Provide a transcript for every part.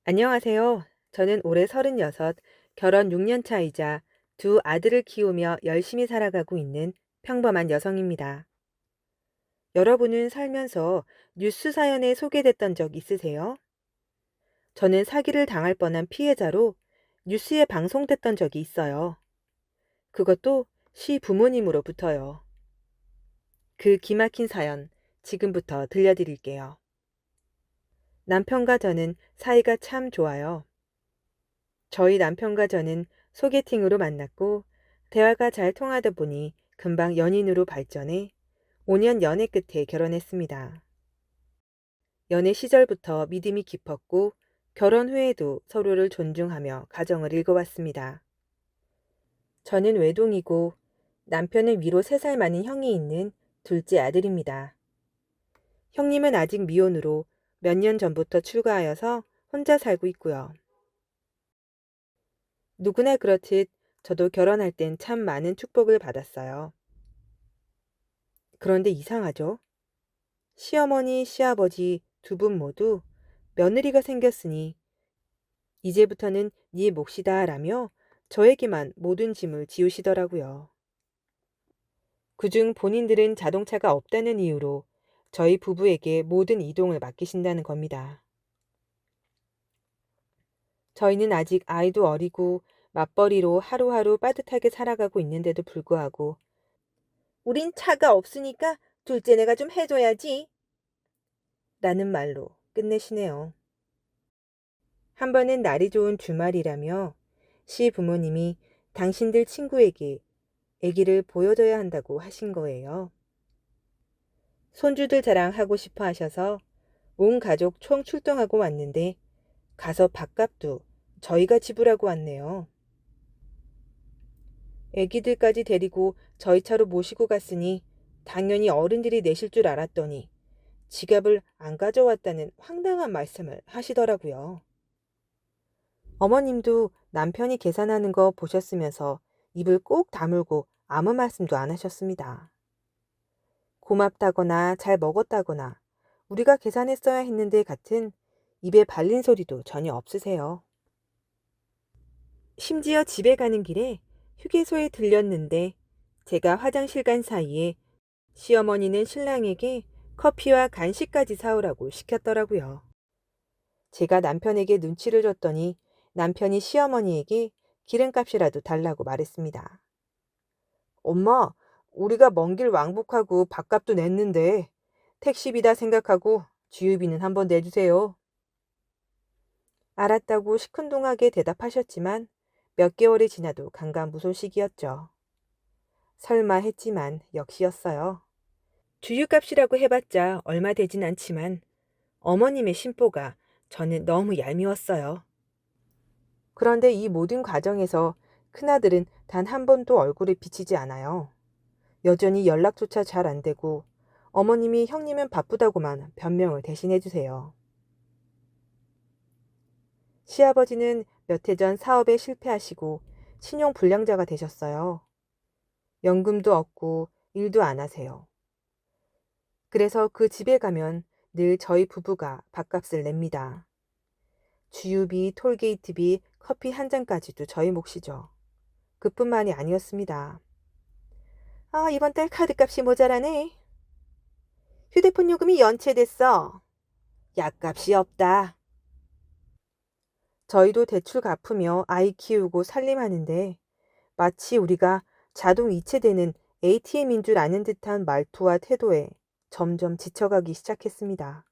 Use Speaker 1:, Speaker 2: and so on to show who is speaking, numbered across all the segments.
Speaker 1: 안녕하세요. 저는 올해 36, 결혼 6년 차이자 두 아들을 키우며 열심히 살아가고 있는 평범한 여성입니다. 여러분은 살면서 뉴스 사연에 소개됐던 적 있으세요? 저는 사기를 당할 뻔한 피해자로 뉴스에 방송됐던 적이 있어요. 그것도 시부모님으로부터요. 그 기막힌 사연 지금부터 들려드릴게요. 남편과 저는 사이가 참 좋아요. 저희 남편과 저는 소개팅으로 만났고 대화가 잘 통하다 보니 금방 연인으로 발전해 5년 연애 끝에 결혼했습니다. 연애 시절부터 믿음이 깊었고 결혼 후에도 서로를 존중하며 가정을 일궈왔습니다. 저는 외동이고 남편은 위로 3살 많은 형이 있는 둘째 아들입니다. 형님은 아직 미혼으로 몇 년 전부터 출가하여서 혼자 살고 있고요. 누구나 그렇듯 저도 결혼할 땐 참 많은 축복을 받았어요. 그런데 이상하죠? 시어머니, 시아버지 두 분 모두 며느리가 생겼으니 이제부터는 네 몫이다 라며 저에게만 모든 짐을 지우시더라고요. 그중 본인들은 자동차가 없다는 이유로 저희 부부에게 모든 이동을 맡기신다는 겁니다. 저희는 아직 아이도 어리고 맞벌이로 하루하루 빠듯하게 살아가고 있는데도 불구하고 우린 차가 없으니까 둘째네가 좀 해줘야지 라는 말로 끝내시네요. 한 번은 날이 좋은 주말이라며 시부모님이 당신들 친구에게 아기를 보여줘야 한다고 하신 거예요. 손주들 자랑하고 싶어 하셔서 온 가족 총 출동하고 왔는데 가서 밥값도 저희가 지불하고 왔네요. 아기들까지 데리고 저희 차로 모시고 갔으니 당연히 어른들이 내실 줄 알았더니 지갑을 안 가져왔다는 황당한 말씀을 하시더라고요. 어머님도 남편이 계산하는 거 보셨으면서 입을 꼭 다물고 아무 말씀도 안 하셨습니다. 고맙다거나 잘 먹었다거나 우리가 계산했어야 했는데 같은 입에 발린 소리도 전혀 없으세요. 심지어 집에 가는 길에 휴게소에 들렸는데 제가 화장실 간 사이에 시어머니는 신랑에게 커피와 간식까지 사오라고 시켰더라고요. 제가 남편에게 눈치를 줬더니 남편이 시어머니에게 기름값이라도 달라고 말했습니다. 엄마, 우리가 먼 길 왕복하고 밥값도 냈는데 택시비다 생각하고 주유비는 한번 내주세요. 알았다고 시큰둥하게 대답하셨지만 몇 개월이 지나도 강간무소식이었죠. 설마 했지만 역시였어요. 주유값이라고 해봤자 얼마 되진 않지만 어머님의 심보가 저는 너무 얄미웠어요. 그런데 이 모든 과정에서 큰아들은 단 한 번도 얼굴을 비치지 않아요. 여전히 연락조차 잘 안 되고 어머님이 형님은 바쁘다고만 변명을 대신해 주세요. 시아버지는 몇 해 전 사업에 실패하시고 신용불량자가 되셨어요. 연금도 없고 일도 안 하세요. 그래서 그 집에 가면 늘 저희 부부가 밥값을 냅니다. 주유비, 톨게이트비, 커피 한 잔까지도 저희 몫이죠. 그뿐만이 아니었습니다. 아, 이번 달 카드값이 모자라네. 휴대폰 요금이 연체됐어. 약값이 없다. 저희도 대출 갚으며 아이 키우고 살림하는데 마치 우리가 자동 이체되는 ATM인 줄 아는 듯한 말투와 태도에 점점 지쳐가기 시작했습니다.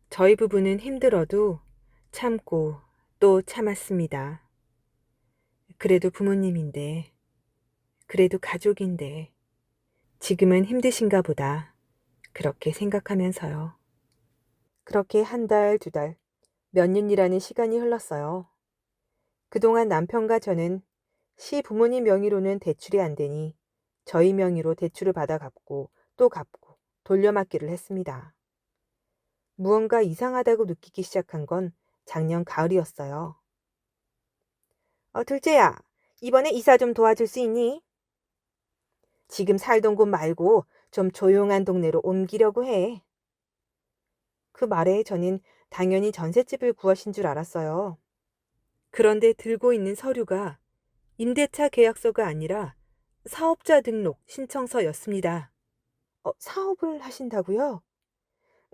Speaker 1: 저희 부부는 힘들어도 참고 또 참았습니다. 그래도 부모님인데, 그래도 가족인데, 지금은 힘드신가 보다. 그렇게 생각하면서요. 그렇게 한 달, 두 달, 몇 년이라는 시간이 흘렀어요. 그동안 남편과 저는 시부모님 명의로는 대출이 안 되니 저희 명의로 대출을 받아 갚고 또 갚고 돌려막기를 했습니다. 무언가 이상하다고 느끼기 시작한 건 작년 가을이었어요. 둘째야, 이번에 이사 좀 도와줄 수 있니? 지금 살던 곳 말고 좀 조용한 동네로 옮기려고 해. 그 말에 저는 당연히 전셋집을 구하신 줄 알았어요. 그런데 들고 있는 서류가 임대차 계약서가 아니라 사업자 등록 신청서였습니다. 사업을 하신다고요?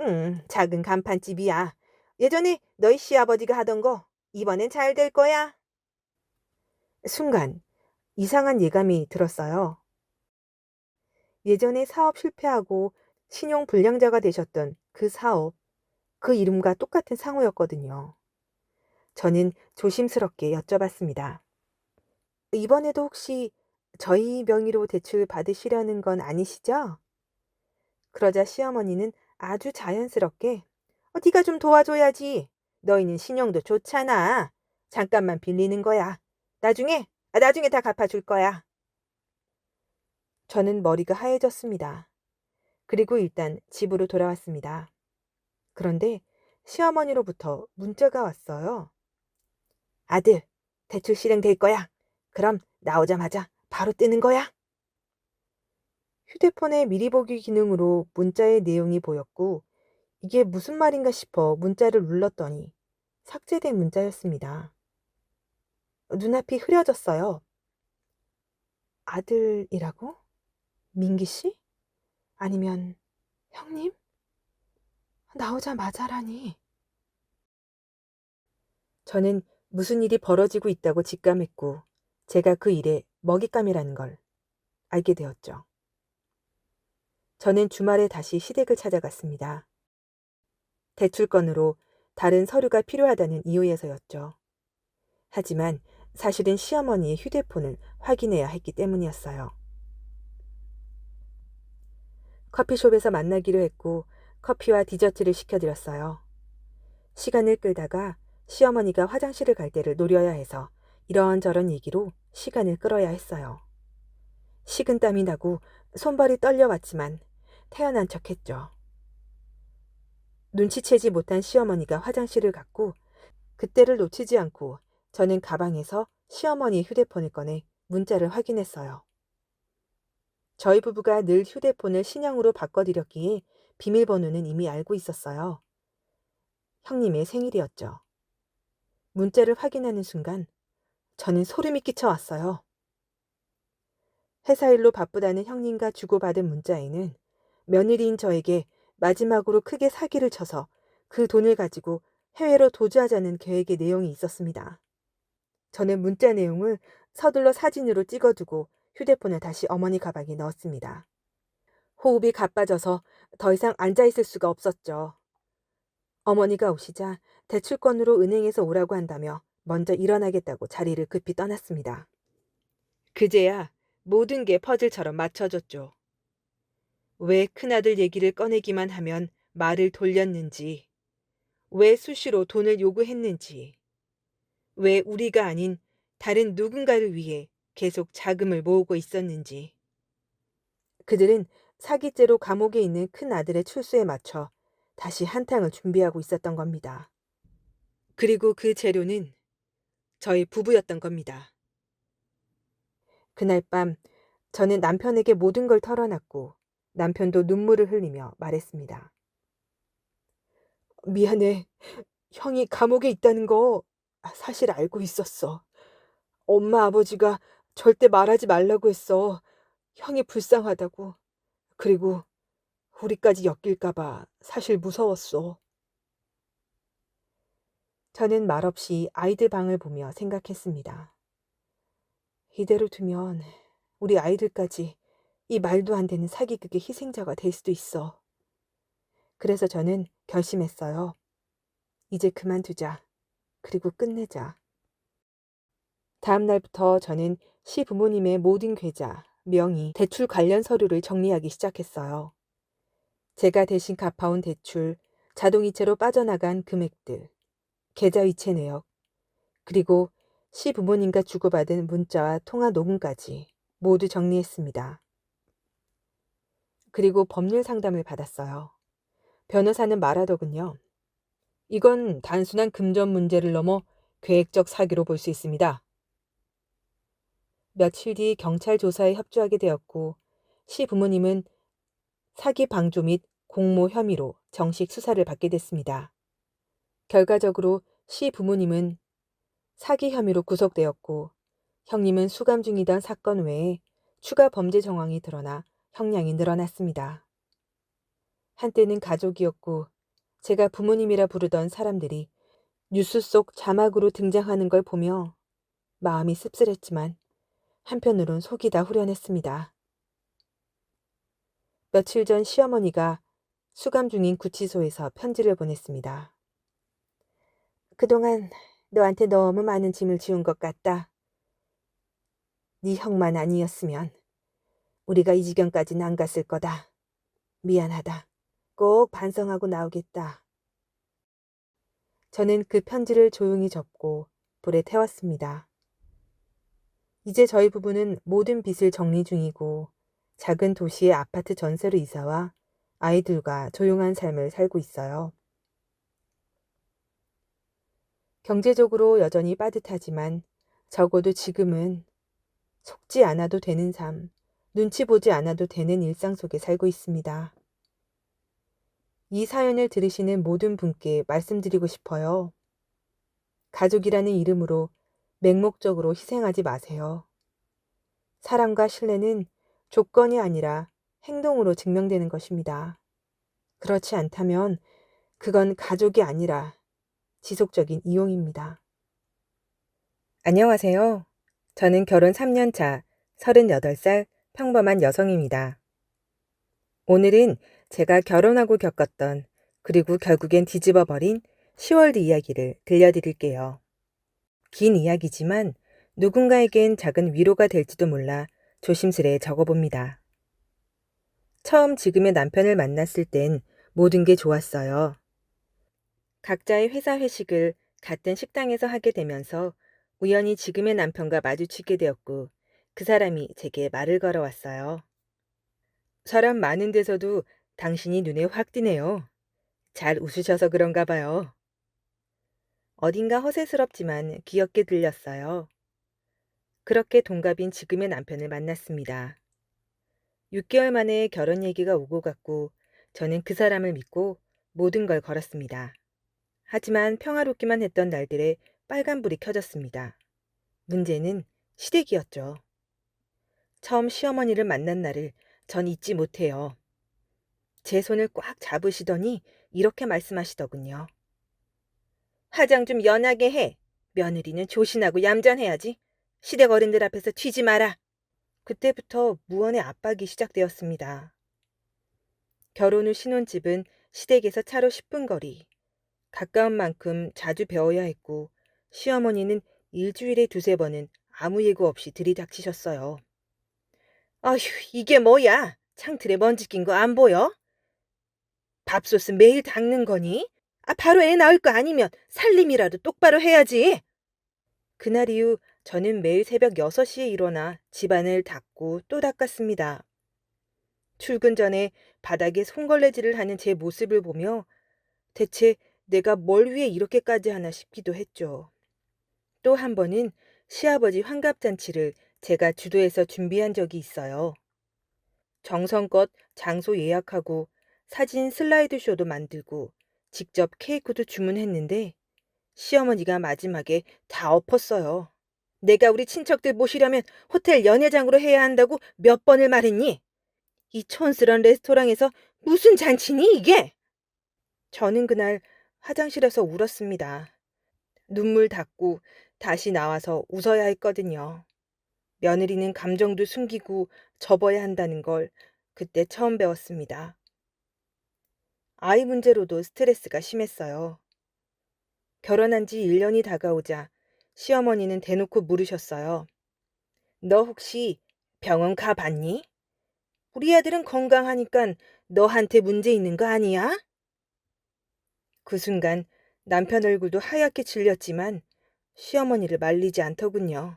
Speaker 1: 응, 작은 간판집이야. 예전에 너희 시아버지가 하던 거 이번엔 잘 될 거야. 순간 이상한 예감이 들었어요. 예전에 사업 실패하고 신용 불량자가 되셨던 그 사업, 그 이름과 똑같은 상호였거든요. 저는 조심스럽게 여쭤봤습니다. 이번에도 혹시 저희 명의로 대출 받으시려는 건 아니시죠? 그러자 시어머니는 아주 자연스럽게 네가 좀 도와줘야지. 너희는 신용도 좋잖아. 잠깐만 빌리는 거야. 나중에 다 갚아줄 거야. 저는 머리가 하얘졌습니다. 그리고 일단 집으로 돌아왔습니다. 그런데 시어머니로부터 문자가 왔어요. 아들, 대출 실행될 거야. 그럼 나오자마자 바로 뜨는 거야. 휴대폰의 미리 보기 기능으로 문자의 내용이 보였고 이게 무슨 말인가 싶어 문자를 눌렀더니 삭제된 문자였습니다. 눈앞이 흐려졌어요. 아들이라고? 민기 씨? 아니면 형님? 나오자마자라니. 저는 무슨 일이 벌어지고 있다고 직감했고 제가 그 일에 먹잇감이라는 걸 알게 되었죠. 저는 주말에 다시 시댁을 찾아갔습니다. 대출건으로 다른 서류가 필요하다는 이유에서였죠. 하지만 사실은 시어머니의 휴대폰을 확인해야 했기 때문이었어요. 커피숍에서 만나기로 했고 커피와 디저트를 시켜드렸어요. 시간을 끌다가 시어머니가 화장실을 갈 때를 노려야 해서 이런저런 얘기로 시간을 끌어야 했어요. 식은땀이 나고 손발이 떨려왔지만 태연한 척했죠. 눈치채지 못한 시어머니가 화장실을 갔고 그때를 놓치지 않고 저는 가방에서 시어머니의 휴대폰을 꺼내 문자를 확인했어요. 저희 부부가 늘 휴대폰을 신형으로 바꿔드렸기에 비밀번호는 이미 알고 있었어요. 형님의 생일이었죠. 문자를 확인하는 순간 저는 소름이 끼쳐왔어요. 회사 일로 바쁘다는 형님과 주고받은 문자에는 며느리인 저에게 마지막으로 크게 사기를 쳐서 그 돈을 가지고 해외로 도주하자는 계획의 내용이 있었습니다. 저는 문자 내용을 서둘러 사진으로 찍어두고 휴대폰을 다시 어머니 가방에 넣었습니다. 호흡이 가빠져서 더 이상 앉아있을 수가 없었죠. 어머니가 오시자 대출권으로 은행에서 오라고 한다며 먼저 일어나겠다고 자리를 급히 떠났습니다. 그제야 모든 게 퍼즐처럼 맞춰졌죠. 왜 큰아들 얘기를 꺼내기만 하면 말을 돌렸는지, 왜 수시로 돈을 요구했는지, 왜 우리가 아닌 다른 누군가를 위해 계속 자금을 모으고 있었는지. 그들은 사기죄로 감옥에 있는 큰아들의 출소에 맞춰 다시 한탕을 준비하고 있었던 겁니다. 그리고 그 재료는 저희 부부였던 겁니다. 그날 밤 저는 남편에게 모든 걸 털어놨고 남편도 눈물을 흘리며 말했습니다. 미안해. 형이 감옥에 있다는 거 사실 알고 있었어. 엄마 아버지가 절대 말하지 말라고 했어. 형이 불쌍하다고. 그리고 우리까지 엮일까 봐 사실 무서웠어. 저는 말없이 아이들 방을 보며 생각했습니다. 이대로 두면 우리 아이들까지 이 말도 안 되는 사기극의 희생자가 될 수도 있어. 그래서 저는 결심했어요. 이제 그만두자. 그리고 끝내자. 다음 날부터 저는 시부모님의 모든 계좌, 명의, 대출 관련 서류를 정리하기 시작했어요. 제가 대신 갚아온 대출, 자동이체로 빠져나간 금액들, 계좌 이체 내역, 그리고 시부모님과 주고받은 문자와 통화 녹음까지 모두 정리했습니다. 그리고 법률 상담을 받았어요. 변호사는 말하더군요. 이건 단순한 금전 문제를 넘어 계획적 사기로 볼 수 있습니다. 며칠 뒤 경찰 조사에 협조하게 되었고 시부모님은 사기 방조 및 공모 혐의로 정식 수사를 받게 됐습니다. 결과적으로 시 부모님은 사기 혐의로 구속되었고 형님은 수감 중이던 사건 외에 추가 범죄 정황이 드러나 형량이 늘어났습니다. 한때는 가족이었고 제가 부모님이라 부르던 사람들이 뉴스 속 자막으로 등장하는 걸 보며 마음이 씁쓸했지만 한편으론 속이 다 후련했습니다. 며칠 전 시어머니가 수감 중인 구치소에서 편지를 보냈습니다. 그동안 너한테 너무 많은 짐을 지운 것 같다. 네 형만 아니었으면 우리가 이 지경까지는 안 갔을 거다. 미안하다. 꼭 반성하고 나오겠다. 저는 그 편지를 조용히 접고 불에 태웠습니다. 이제 저희 부부는 모든 빚을 정리 중이고 작은 도시의 아파트 전세로 이사와 아이들과 조용한 삶을 살고 있어요. 경제적으로 여전히 빠듯하지만 적어도 지금은 속지 않아도 되는 삶, 눈치 보지 않아도 되는 일상 속에 살고 있습니다. 이 사연을 들으시는 모든 분께 말씀드리고 싶어요. 가족이라는 이름으로 맹목적으로 희생하지 마세요. 사랑과 신뢰는 조건이 아니라 행동으로 증명되는 것입니다. 그렇지 않다면 그건 가족이 아니라 지속적인 이용입니다. 안녕하세요. 저는 결혼 3년 차 38살 평범한 여성입니다. 오늘은 제가 결혼하고 겪었던 그리고 결국엔 뒤집어버린 10월 뒤 이야기를 들려드릴게요. 긴 이야기지만 누군가에겐 작은 위로가 될지도 몰라 조심스레 적어봅니다. 처음 지금의 남편을 만났을 땐 모든 게 좋았어요. 각자의 회사 회식을 같은 식당에서 하게 되면서 우연히 지금의 남편과 마주치게 되었고 그 사람이 제게 말을 걸어왔어요. 사람 많은 데서도 당신이 눈에 확 띄네요. 잘 웃으셔서 그런가 봐요. 어딘가 허세스럽지만 귀엽게 들렸어요. 그렇게 동갑인 지금의 남편을 만났습니다. 6개월 만에 결혼 얘기가 오고 갔고 저는 그 사람을 믿고 모든 걸 걸었습니다. 하지만 평화롭기만 했던 날들에 빨간불이 켜졌습니다. 문제는 시댁이었죠. 처음 시어머니를 만난 날을 전 잊지 못해요. 제 손을 꽉 잡으시더니 이렇게 말씀하시더군요. 화장 좀 연하게 해. 며느리는 조신하고 얌전해야지. 시댁 어른들 앞에서 튀지 마라. 그때부터 무언의 압박이 시작되었습니다. 결혼 후 신혼집은 시댁에서 차로 10분 거리. 가까운 만큼 자주 배워야 했고 시어머니는 일주일에 2~3번은 아무 예고 없이 들이닥치셨어요. 아휴, 이게 뭐야? 창틀에 먼지 낀 거 안 보여? 밥솥은 매일 닦는 거니? 바로 애 낳을 거 아니면 살림이라도 똑바로 해야지. 그날 이후 저는 매일 새벽 6시에 일어나 집안을 닦고 또 닦았습니다. 출근 전에 바닥에 손걸레질을 하는 제 모습을 보며 대체 내가 뭘 위해 이렇게까지 하나 싶기도 했죠. 또 한 번은 시아버지 환갑잔치를 제가 주도해서 준비한 적이 있어요. 정성껏 장소 예약하고 사진 슬라이드쇼도 만들고 직접 케이크도 주문했는데 시어머니가 마지막에 다 엎었어요. 내가 우리 친척들 모시려면 호텔 연회장으로 해야 한다고 몇 번을 말했니? 이 촌스런 레스토랑에서 무슨 잔치니 이게? 저는 그날 화장실에서 울었습니다. 눈물 닦고 다시 나와서 웃어야 했거든요. 며느리는 감정도 숨기고 접어야 한다는 걸 그때 처음 배웠습니다. 아이 문제로도 스트레스가 심했어요. 결혼한 지 1년이 다가오자 시어머니는 대놓고 물으셨어요. 너 혹시 병원 가봤니? 우리 아들은 건강하니까 너한테 문제 있는 거 아니야? 그 순간 남편 얼굴도 하얗게 질렸지만 시어머니를 말리지 않더군요.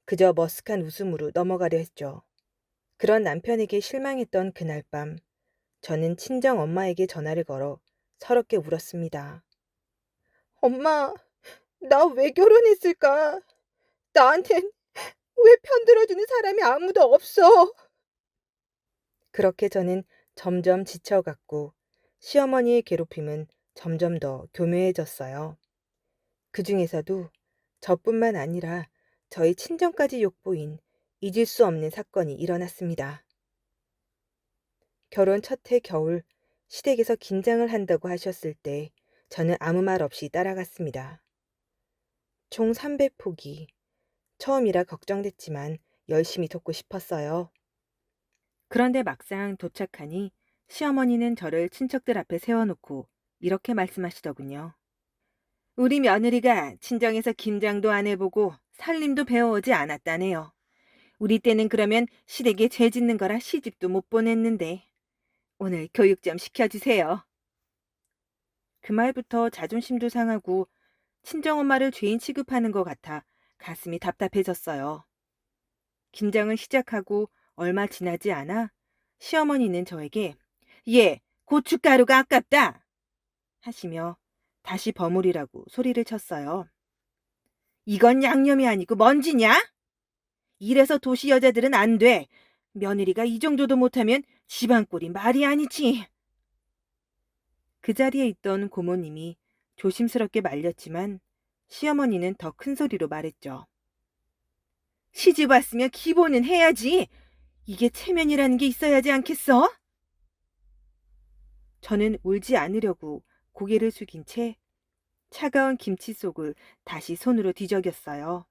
Speaker 1: 그저 머쓱한 웃음으로 넘어가려 했죠. 그런 남편에게 실망했던 그날 밤, 저는 친정 엄마에게 전화를 걸어 서럽게 울었습니다. 엄마, 나 왜 결혼했을까? 나한텐 왜 편들어주는 사람이 아무도 없어? 그렇게 저는 점점 지쳐갔고 시어머니의 괴롭힘은 점점 더 교묘해졌어요. 그 중에서도 저뿐만 아니라 저희 친정까지 욕보인 잊을 수 없는 사건이 일어났습니다. 결혼 첫 해 겨울 시댁에서 김장을 한다고 하셨을 때 저는 아무 말 없이 따라갔습니다. 총 300포기. 처음이라 걱정됐지만 열심히 돕고 싶었어요. 그런데 막상 도착하니 시어머니는 저를 친척들 앞에 세워놓고 이렇게 말씀하시더군요. 우리 며느리가 친정에서 김장도 안 해보고 살림도 배워오지 않았다네요. 우리 때는 그러면 시댁에 죄 짓는 거라 시집도 못 보냈는데 오늘 교육 좀 시켜주세요. 그 말부터 자존심도 상하고 친정엄마를 죄인 취급하는 것 같아 가슴이 답답해졌어요. 김장을 시작하고 얼마 지나지 않아 시어머니는 저에게 예, 고춧가루가 아깝다 하시며 다시 버무리라고 소리를 쳤어요. 이건 양념이 아니고 먼지냐? 이래서 도시 여자들은 안 돼. 며느리가 이 정도도 못하면 집안꼴이 말이 아니지. 그 자리에 있던 고모님이 조심스럽게 말렸지만 시어머니는 더 큰 소리로 말했죠. 시집 왔으면 기본은 해야지. 이게 체면이라는 게 있어야지 않겠어? 저는 울지 않으려고 고개를 숙인 채 차가운 김치 속을 다시 손으로 뒤적였어요.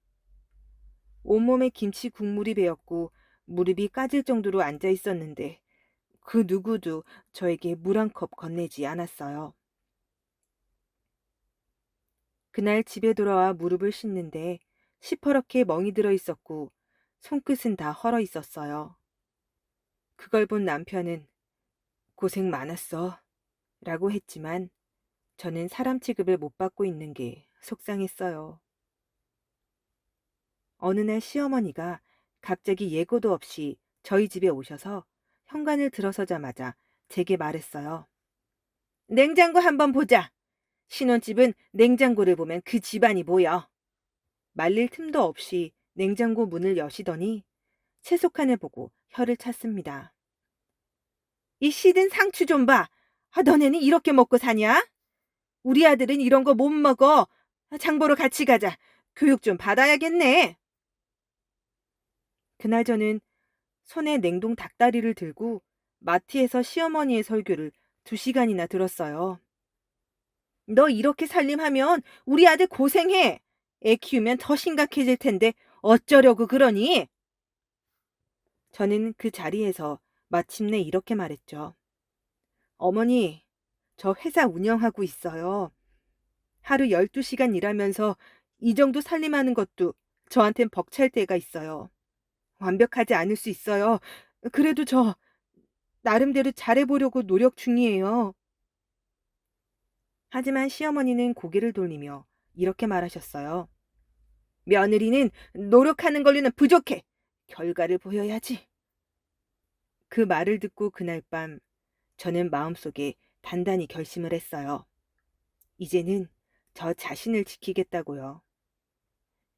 Speaker 1: 온몸에 김치 국물이 배었고 무릎이 까질 정도로 앉아 있었는데 그 누구도 저에게 물 한 컵 건네지 않았어요. 그날 집에 돌아와 무릎을 씻는데 시퍼렇게 멍이 들어 있었고 손끝은 다 헐어 있었어요. 그걸 본 남편은 고생 많았어 라고 했지만 저는 사람 취급을 못 받고 있는 게 속상했어요. 어느 날 시어머니가 갑자기 예고도 없이 저희 집에 오셔서 현관을 들어서자마자 제게 말했어요. 냉장고 한번 보자. 신혼집은 냉장고를 보면 그 집안이 보여. 말릴 틈도 없이 냉장고 문을 여시더니 채소칸을 보고 혀를 찼습니다. 이 시든 상추 좀 봐. 너네는 이렇게 먹고 사냐? 우리 아들은 이런 거 못 먹어. 장 보러 같이 가자. 교육 좀 받아야겠네. 그날 저는 손에 냉동 닭다리를 들고 마트에서 시어머니의 설교를 2시간이나 들었어요. 너 이렇게 살림하면 우리 아들 고생해. 애 키우면 더 심각해질 텐데 어쩌려고 그러니? 저는 그 자리에서 마침내 이렇게 말했죠. 어머니, 저 회사 운영하고 있어요. 하루 12시간 일하면서 이 정도 살림하는 것도 저한텐 벅찰 때가 있어요. 완벽하지 않을 수 있어요. 그래도 저 나름대로 잘해보려고 노력 중이에요. 하지만 시어머니는 고개를 돌리며 이렇게 말하셨어요. 며느리는 노력하는 걸로는 부족해. 결과를 보여야지. 그 말을 듣고 그날 밤 저는 마음속에 단단히 결심을 했어요. 이제는 저 자신을 지키겠다고요.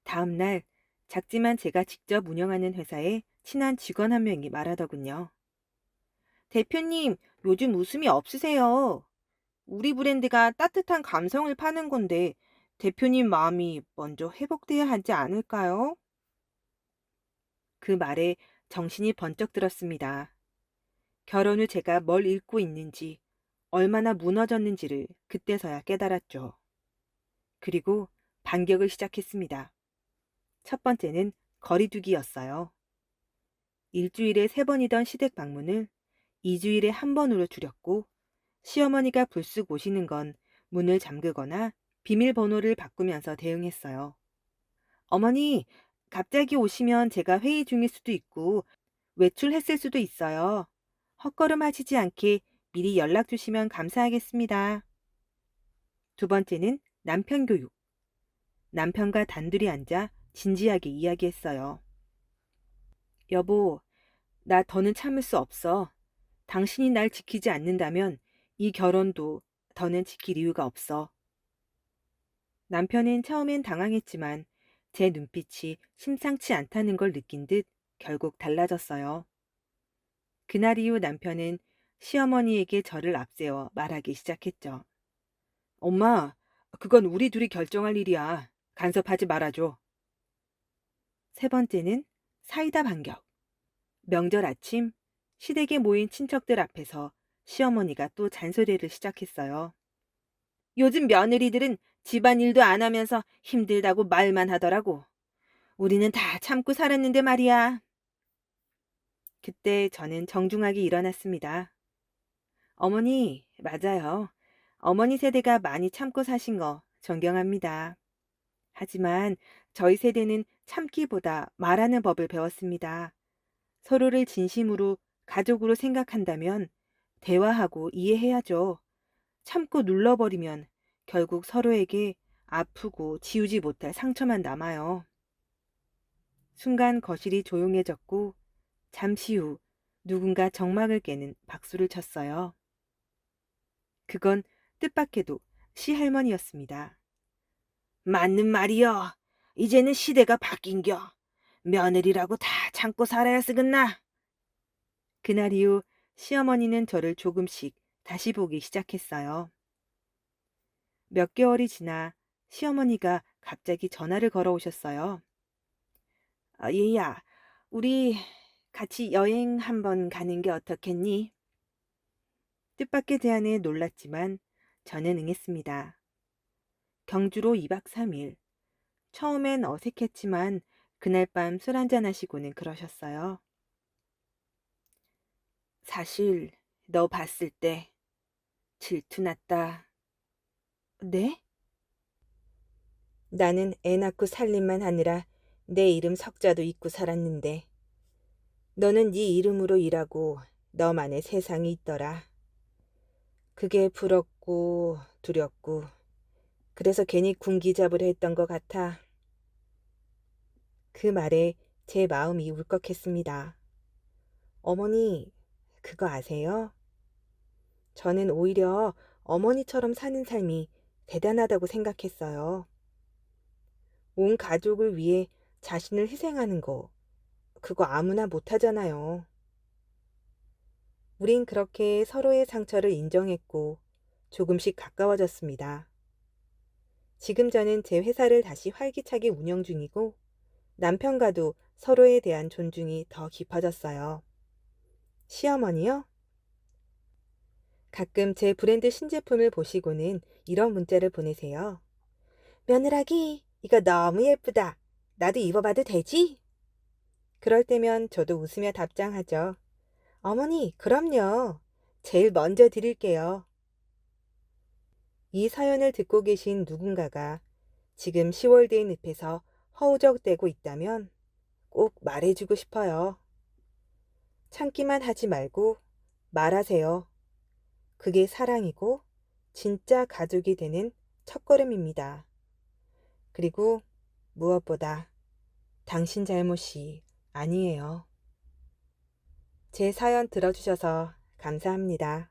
Speaker 1: 다음 날 작지만 제가 직접 운영하는 회사에 친한 직원 한 명이 말하더군요. 대표님, 요즘 웃음이 없으세요. 우리 브랜드가 따뜻한 감성을 파는 건데 대표님 마음이 먼저 회복돼야 하지 않을까요? 그 말에 정신이 번쩍 들었습니다. 결혼 후 제가 뭘 잃고 있는지, 얼마나 무너졌는지를 그때서야 깨달았죠. 그리고 반격을 시작했습니다. 첫 번째는 거리두기였어요. 일주일에 3번이던 시댁 방문을 2주일에 1번으로 줄였고 시어머니가 불쑥 오시는 건 문을 잠그거나 비밀번호를 바꾸면서 대응했어요. 어머니, 갑자기 오시면 제가 회의 중일 수도 있고 외출했을 수도 있어요. 헛걸음하시지 않게 미리 연락 주시면 감사하겠습니다. 두 번째는 남편 교육. 남편과 단둘이 앉아 진지하게 이야기했어요. 여보, 나 더는 참을 수 없어. 당신이 날 지키지 않는다면 이 결혼도 더는 지킬 이유가 없어. 남편은 처음엔 당황했지만 제 눈빛이 심상치 않다는 걸 느낀 듯 결국 달라졌어요. 그날 이후 남편은 시어머니에게 저를 앞세워 말하기 시작했죠. 엄마, 그건 우리 둘이 결정할 일이야. 간섭하지 말아줘. 세 번째는 사이다 반격. 명절 아침 시댁에 모인 친척들 앞에서 시어머니가 또 잔소리를 시작했어요. 요즘 며느리들은 집안일도 안 하면서 힘들다고 말만 하더라고. 우리는 다 참고 살았는데 말이야. 그때 저는 정중하게 일어났습니다. 어머니, 맞아요. 어머니 세대가 많이 참고 사신 거 존경합니다. 하지만 저희 세대는 참기보다 말하는 법을 배웠습니다. 서로를 진심으로 가족으로 생각한다면 대화하고 이해해야죠. 참고 눌러버리면 결국 서로에게 아프고 지우지 못할 상처만 남아요. 순간 거실이 조용해졌고 잠시 후 누군가 정막을 깨는 박수를 쳤어요. 그건 뜻밖에도 시할머니였습니다. 맞는 말이여. 이제는 시대가 바뀐겨. 며느리라고 다 참고 살아야 쓰겠나? 그날 이후 시어머니는 저를 조금씩 다시 보기 시작했어요. 몇 개월이 지나 시어머니가 갑자기 전화를 걸어오셨어요. 얘야, 우리 같이 여행 한번 가는 게 어떻겠니? 뜻밖의 제안에 놀랐지만 저는 응했습니다. 경주로 2박 3일. 처음엔 어색했지만 그날 밤 술 한잔 하시고는 그러셨어요. 사실 너 봤을 때 질투 났다. 네? 나는 애 낳고 살림만 하느라 내 이름 석자도 잊고 살았는데 너는 네 이름으로 일하고 너만의 세상이 있더라. 그게 부럽고 두렵고 그래서 괜히 군기잡으려 했던 것 같아. 그 말에 제 마음이 울컥했습니다. 어머니, 그거 아세요? 저는 오히려 어머니처럼 사는 삶이 대단하다고 생각했어요. 온 가족을 위해 자신을 희생하는 거, 그거 아무나 못하잖아요. 우린 그렇게 서로의 상처를 인정했고 조금씩 가까워졌습니다. 지금 저는 제 회사를 다시 활기차게 운영 중이고 남편과도 서로에 대한 존중이 더 깊어졌어요. 시어머니요? 가끔 제 브랜드 신제품을 보시고는 이런 문자를 보내세요. 며느라기, 이거 너무 예쁘다. 나도 입어봐도 되지? 그럴 때면 저도 웃으며 답장하죠. 어머니, 그럼요. 제일 먼저 드릴게요. 이 사연을 듣고 계신 누군가가 지금 10월된 늪에서 허우적대고 있다면 꼭 말해주고 싶어요. 참기만 하지 말고 말하세요. 그게 사랑이고 진짜 가족이 되는 첫걸음입니다. 그리고 무엇보다 당신 잘못이 아니에요. 제 사연 들어주셔서 감사합니다.